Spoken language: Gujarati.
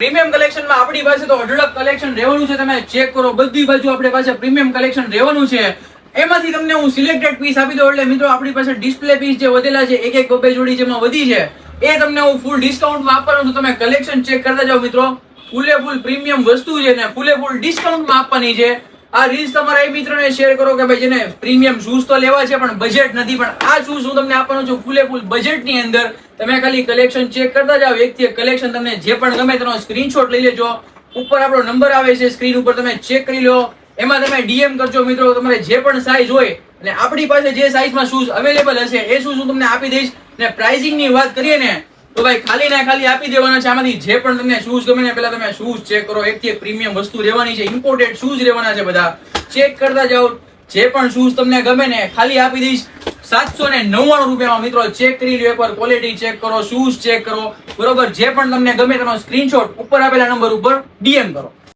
પ્રીમિયમ કલેક્શનમાં આપણી પાસે તો અઢળક કલેક્શન રહેવાનું છે. તમે ચેક કરો, બધી બાજુ આપણી પાસે પ્રીમિયમ કલેક્શન રહેવાનું છે. એમાંથી તમને હું સિલેક્ટેડ પીસ આપી દઉં. એટલે મિત્રો આપણી પાસે ડિસ્પ્લે પીસ જે વધેલા છે, એક એક બબે જોડી જેમાં વધી છે, એ તમને હું ફૂલ ડિસ્કાઉન્ટમાં આપવાનો છું. તમે કલેક્શન ચેક કરતા જાઓ મિત્રો. ફૂલે ફૂલ પ્રીમિયમ વસ્તુ છે ને ફૂલે ફૂલ ડિસ્કાઉન્ટમાં આપવાની છે. આ રીલ્સ તમારા એ મિત્રોને શેર કરો કે ભાઈ જેને પ્રીમિયમ શૂઝ તો લેવા છે પણ બજેટ નથી, પણ આ શૂઝ હું તમને આપવાનો છું ફૂલે ફૂલ બજેટની અંદર. તમે ખાલી કલેક્શન ચેક કરતા જાઓ, એકથી એક કલેક્શન તમને જે પણ ગમે તેનો સ્ક્રીનશોટ લઈ લેજો. ઉપર આપણો નંબર આવે છે સ્ક્રીન ઉપર, તમે ચેક કરી લો. એમાં તમે ડીએમ કરજો મિત્રો, તમારે જે પણ સાઈઝ હોય અને આપણી પાસે જે સાઈઝમાં શૂઝ અવેલેબલ હશે એ શૂઝ હું તમને આપી દઈશ. ને પ્રાઇસિંગની વાત કરીએ ને તો ભાઈ ખાલી ને ખાલી આપી દેવાના છે. આમાંથી જે પણ તમને શૂઝ ગમે ને પેલા તમે શૂઝ ચેક કરો. એકથી એક પ્રીમિયમ વસ્તુ રહેવાની છે, ઇમ્પોર્ટેડ શૂઝ રહેવાના છે. બધા ચેક કરતા જાઓ. જે પણ શૂઝ તમને ગમે ને ખાલી આપી દઈશ 799 રૂપિયામાં. મિત્રો ચેક કરી લો એકવાર, ક્વોલિટી ચેક કરો, શૂઝ ચેક કરો, બરોબર. જે પણ તમને ગમે તેનો સ્ક્રીનશોટ ઉપર આપેલા નંબર ઉપર ડીએમ કરો.